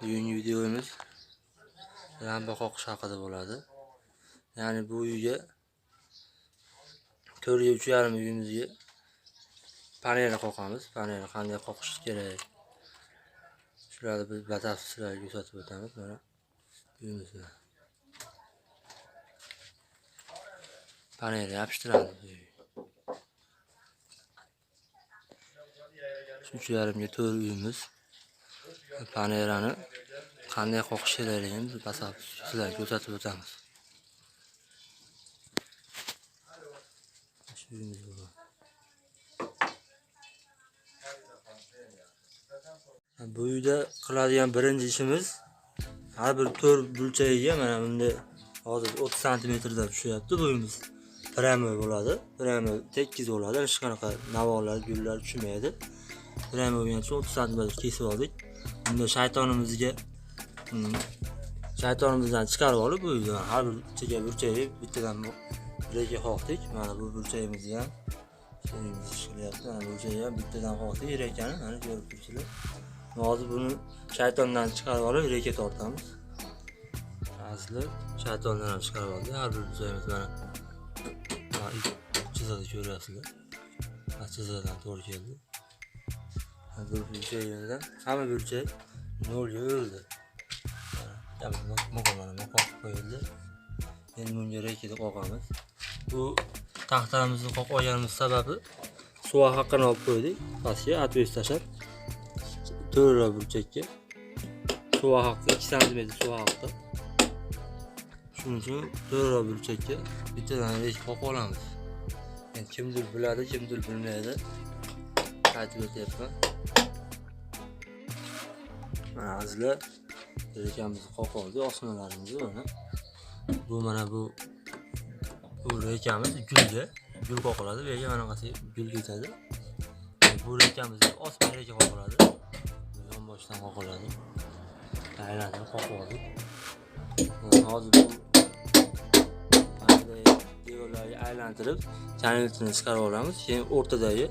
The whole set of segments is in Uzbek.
Bugungi videomiz lamba qoqish haqida bo'ladi. Ya'ni bu uyga 3,5 uyimizga panel qoqamiz. Panel qanday qoqish kerak? Shularni biz batafsil ko'rsatib o'tamiz. Mana uyimizni panel yopishtiramiz. 3,5 4 uyimiz. Panelani qanday qoqish kerakligini biz batafsil sizlarga ko'rsatib o'tamiz. Bu uyda qiladigan birinchi ishimiz har bir to'r burchagiga mana bunday hozir 30 santimetrda tushyapti. Bu uyimiz prami bo'ladi. Prami tekis bo'ladi. Hech qanaqa navolar, gullar tushmaydi. Prami bo'lgani uchun 30 santimetr kesib oldik. Bunda shaytonimizdan chiqarib olib, bu uydan har bir burchagiga bittadan reka qoqdik. Mana bu burchagimizni ham ishlayapti. Mana bu burchagini ham bittadan qoqdik. Rekani mana ko'rib turibsizlar. Hozir buni shaytondan chiqarib olib reka tortamiz. Asli shaytondan ham chiqarib oldik. Har bir burchagimiz mana chizadi ko'ryapsizlar. Chizadan to'g'ri keldi. Bu burchagimizdan hamma burchak 0 ga o'ldi. Mana qoqib qo'yildi. Endi bunga rekada qoqamiz. Bu taxtamizni qoqib olganimiz sababi suv haqqini olib qo'ydik. Pastga atves tashlab to'g'ri burchakka suv haqqi 2 cm suv haqqi. Shuning uchun to'g'ri burchakka bittadan reka qoqib olamiz. Endi kimdir biladi, kimdir bilmaydi. Aytib o'tyapman. Mana azizlar, rekamizni qoqib oldik, osmolarimizni mana. Bu mana bu rekamiz gul qoqiladi. Bu yerga mana qasi gul ketadi. Bu rekamizni osma reka qoqiladi. Yonboshdan qoqiladi. Aylantirib qoqib oldik. Hozir bu devorlarga aylantirib, kanalini chiqarib olamiz. Keyin o'rtadagi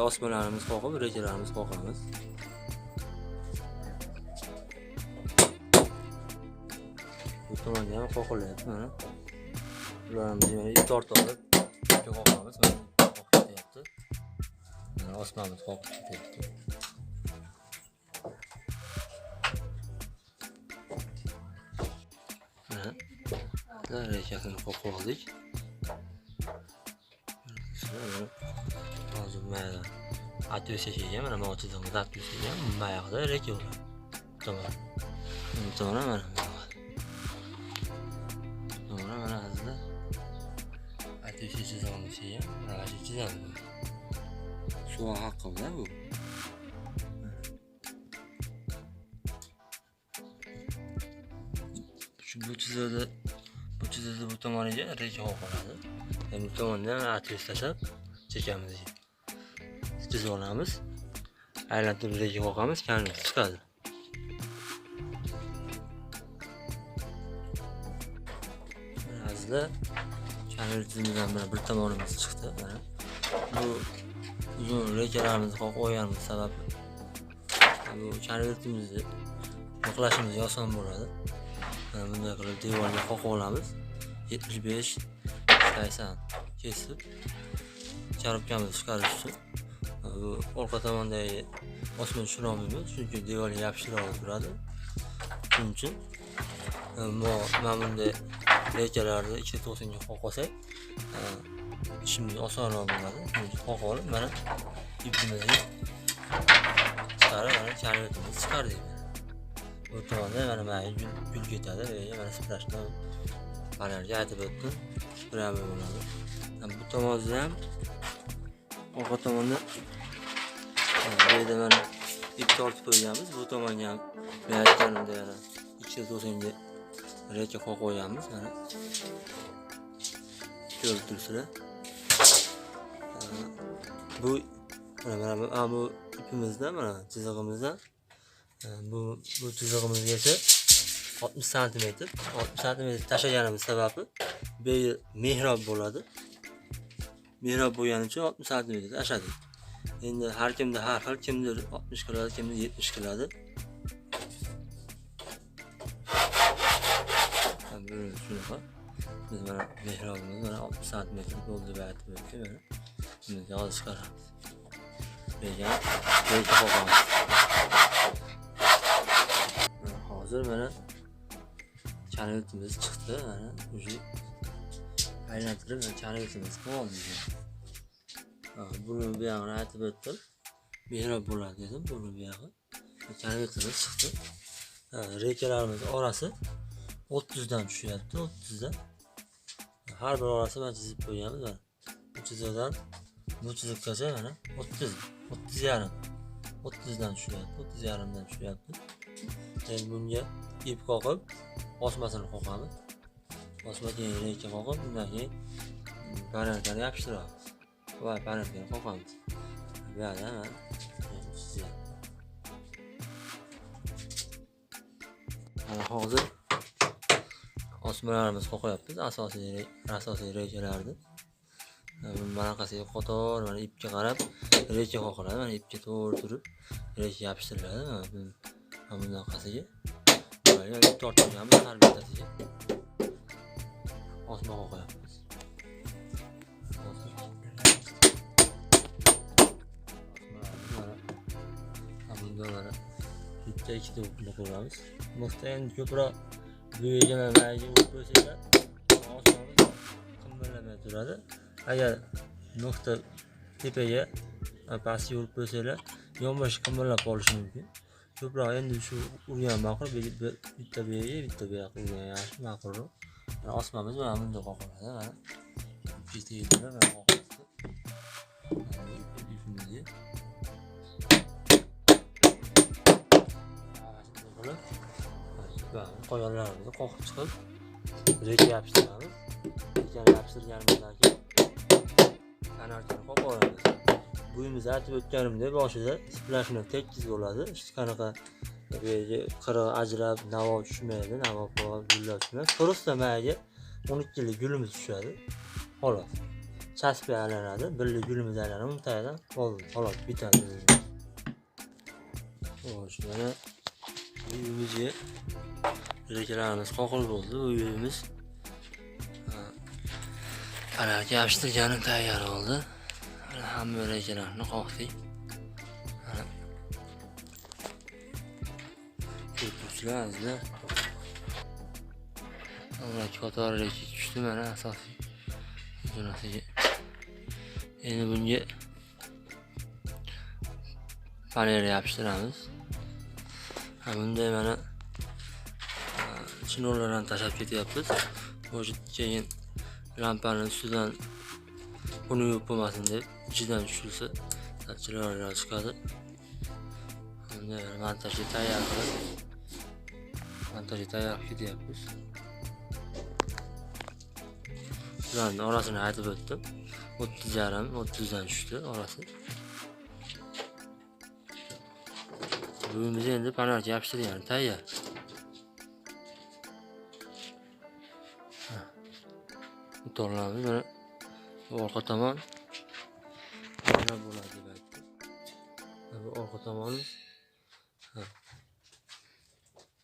osmalarimizni qoqib, rekalarimizni qoqamiz. Bu tomonga ham qoqilyapti mana. Ularni tortib olib, qoqamiz. Mana qoqib ketyapti. Mana osmamiz qoqib ketyapti. Mana rekasini qoqib oldik. Hozir mana atves kelgan, mana mochizimiz atves kelgan. Bu yoqda reka bo'ladi. Tomon mana. Mana azizlar. Atves chizamiz kelgan. Mana shu chizamiz. Suv haqqida bu. Bu chizadi bu tomoniga reka qoqiladi. Bu tomondan atves tashlab chekamiz. Chizib olamiz. Aylantirib reka qoqamiz, kanal chiqadi. Azizlar, kanalimizdan bir tomonimiz chiqdi. Mana bu uzun rekalarimizni qoqib olganimiz sababi bu kanalimizni qoqlashimiz oson bo'ladi. Bunday qilib devorga qoqib olamiz. 75 80 kesib charobkamizni chiqarish uchun bu orqa tomondagi osma tushira olmaymiz, chunki devorga yopishtirib turadi. Shuning uchun mana bunday rekalarni ikkita to'singa qoqib olsak, ishimiz osonroq bo'ladi. Qoqib olib mana ipimizni chiqarib, mana kanalimizni chiqardik. Bu tomonda mana gul ketadi va mana splashni panelga aytib o'tdim. Prami bo'ladi. Bu tomonda ham orqa tomonda mana ip tortib qo'yganmiz. Bu tomonga ham men aytganimdek yana ikkita to'singa reka qoqib qo'yganmiz. Mana ko'rib turibsizlar. Bu ipimizdan mana chizig'imizdan bu chizig'imizgacha 60 santimetr tashlaganimiz sababi bu mehrob bo'ladi. Mehrob bo'lgani uchun 60 santimetr tashladik. Endi har kimda har xil, kimdir 60 qiladi, kimdir 70 qiladi. Görüyorsunuz shunaqa. Biz mana mehrobimiz mana 60 santimetr bo'ldi deb aytib o'tdi mana. Shuni yozib chiqaramiz. Reja qo'yamiz. Hozir mana chanelimiz chiqdi. Mana уже aylantirib chanelimiz qoldi. Buni bu yog'ini aytib o'tdim. Mehrob bo'ladi dedim. Buni bu yog'i chanelimiz chiqdi. Rejalarimiz orasi 30 dan tushyapti, 30 dan. Har bir orasi mana chizib qo'yganmiz mana. Bu chiziqdan bu chiziqgacha mana 30, 30 yarim. 30 dan tushyapti, 30 yarimdan tushyapti. Endi bunga ip qoqib, osmasini qoqamiz. Osma keyin reja qoqib, undan keyin panelkani yopishtiramiz. Va panelkani qoqamiz. Bu yerda mana hozir osmalarimiz qoqyapmiz, asosiy rejalarni. Bunaqasiga qator mana ipga qarab reja qoqiladi. Mana ipga to'g'ri turib reja yopishtiriladi. Mana bunaqasiga. Mana ip tortganmiz har bittasiga. Osma qoqyapmiz. Bundan bitta ikkita o'qni qo'yamiz. Nuqta endi ko'proq bo'yaga mana o'tsa osmamiz qimillamay turadi. Agar nuqta tepaga pastga urib qo'ysalar, yonbosh qimillab qolishi mumkin. Ko'proq endi shu urgan ma'qul, bitta bo'yaga, bitta bo'yaga urgan yaxshi ma'qulroq. Mana osmamiz mana bunday qoqiladi. Mana bitta yetadi mana qoqiladi. Ipimizga qo'yganlarimizni qoqib chiqib reja yopishtiramiz. Rejani yopishtirganimizdan keyin kanalkani qoqib olamiz. Buyimizni aytib o'tganimdek boshida splashni tekis bo'ladi. Hech qanaqa qirig'i ajrab, navo tushmaydi, navo gullar tushmaydi. Просто mayga 12 lik gulimiz tushadi. Xolos. Chasbga aylanadi, birlik gulimiz aylanadi, uni tagidan qoldi. Xolos bitadi. Xo'sh, mana uyimizga rejalarimiz qoqilib bo'ldi. Uyimiz panelga yopishtirganim tayyor bo'ldi. Hamma rejalarni qoqdik. Ko'ribsizlar. Mana qator reja tushdi mana asosiy zonasiga. Endi bunga panel yopishtiramiz. Bunday mana chinollardan tashlab ketyapmiz. O'sha keyin lampani ustidan uni yuvib bo'lmasin deb ichidan tushilsa chiroyli chiqadi. Bunday montajga tayyor ketyapmiz. Ularning orasini aytib o'tdim. 30 dan tushdi orasi. Buyimiz endi panelga yopishtirgan tayyor. Torlamiz mana bu orqa tomon mana bo'ladi deb aytdim. Bu orqa tomonimiz.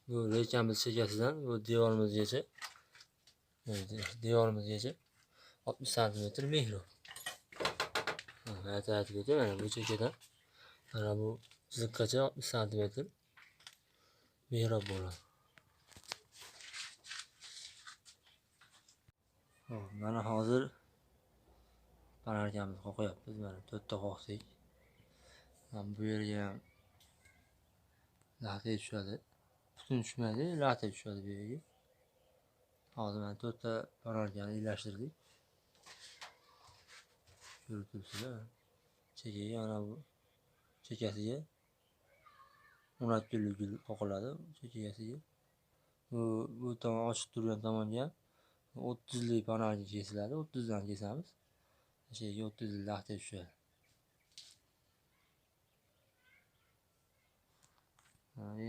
Bu rejamiz chekasidan bu devorimizgacha 60 santimetr mehrob. Aytib o'tdim, mana bu chekadan mana bu chiziqgacha 60 santimetr mehrob bo'ladi. Mana hozir panelkamizni qoqyapmiz. Mana 4 ta qoqdik. Mana bu yerga ham latte tushadi. Butun tushmaydi, latte tushadi bu yerga. Hozir mana 4 ta panelkani ilashtirdik. Ko'rib turibsizlar. Chekaga mana bu chekasiga 10 gul qoqiladi chekasiga. Bu tomon ochiq turgan tomonga 30 lik panelga kesiladi. 30 dan kesamiz. O'sha yerga 30 lik latte tushadi.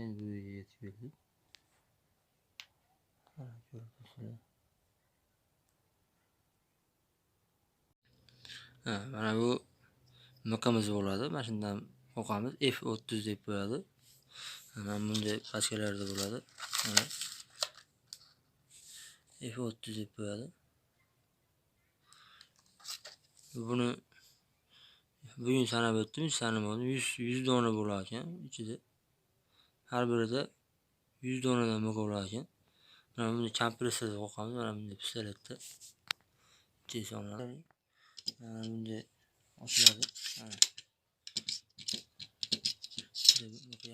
Endi bu yerga yetib keldik. Ko'rib turibsizlar. Mana bu miqimiz bo'ladi. Mana shundan qoqamiz. F30 deb qo'yadi. Mana bunday pachkalarda bo'ladi. Mana F30 deb qo'yadi. Buni bugun sanab o'tdim, sanamadim. 100 dona bo'lar ekan ichida. Har birida 100 donadan bo'lar ekan. Mana buni kompressorga qo'yamiz, mana bunday pistoletda. Ichiga solinadi. Mana bunday ochiladi. Mana.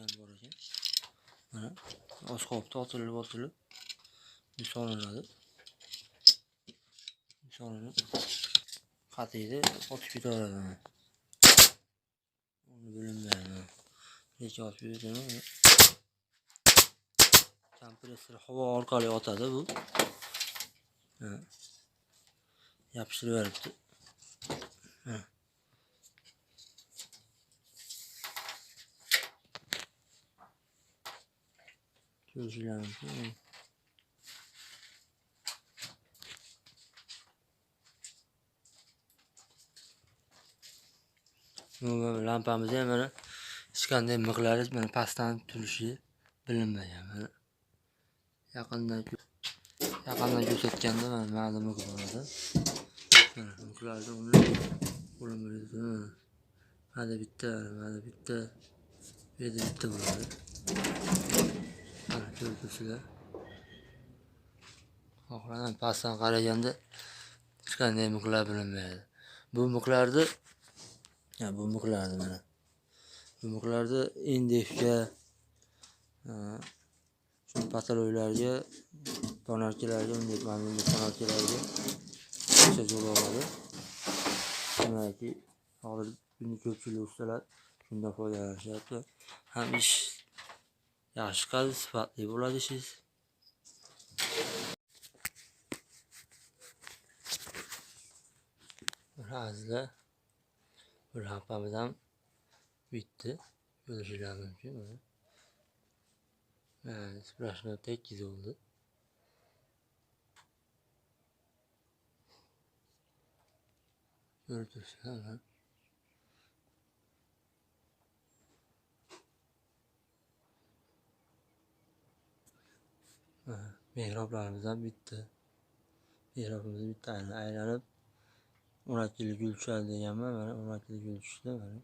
Ham bor ekan. Mana oz qolibdi, otilib solinadi. Solinib qatiydi, otib ketaveradi. Uni bilinmaydi. Necha otib ketadi. Kompressor havo orqali otadi bu. Yopishtirib beribdi. Ko'rishingiz mumkin. Lampamiz ham mana hech qanday miqlari mana pastdan turishi bilinmagan. Mana yaqindan ko'rsatganda mana ma'lum bo'ladi. Mana miqlarni qo'limizda mana bitta, bu yerda bitta bo'ladi. Mana ko'rdingizlar. Xohlagan pastdan qaraganda hech qanday miqlar bilinmaydi. Bu miqlarni mana bu miqlarni NDFga shu patologiyalarga, tonarkalarga, mana bunday tonarkalarga o'xshash bo'ladi. Demakki, hozir buni ko'pchilik ustalar shundan foydalanishyapti. Ham ish yaxshi chiqadi, sifatli bo'ladi ishingiz. Azizlar, bu lampamiz ham bitdi. Ko'rishingiz mumkin. Splashni tekkiz oldu. Görüntüsü mihroblarimizdan bitti. Mihrobimiz bitti. Aylanıp 16 yıl gül düşer deganman. Mana 16 yıl gül düştü. Mana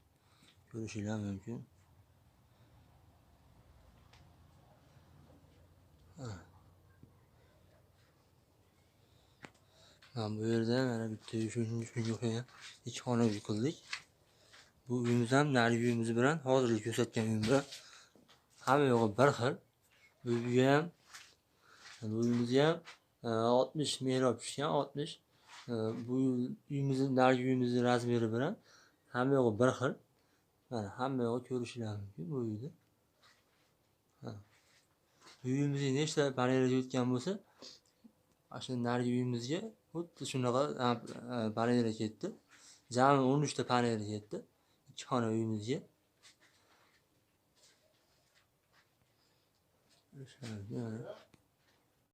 ko'rishingiz mumkin. Bu yerda mana bitta shunga ikki xona uy qildik. Bu uyimiz ham narigi uyimiz bilan hozirgi ko'rsatgan uyim bilan hamma yo'g'i bir xil. Bu uyga ham bu uyimizga ham 60 mehrob tushgan, 60. Bu uyimizning narigi uyimizning razmeri bilan hamma yo'g'i bir xil. Mana hamma yo'g'i ko'rishingiz mumkin bu uyni. Bu uyimizga nechta panel o'tgan bo'lsa, shu narigi uyimizga xuddi shunaqa panel ketdi. Jami 13 ta panel ketdi. Ikki xona uyimizga.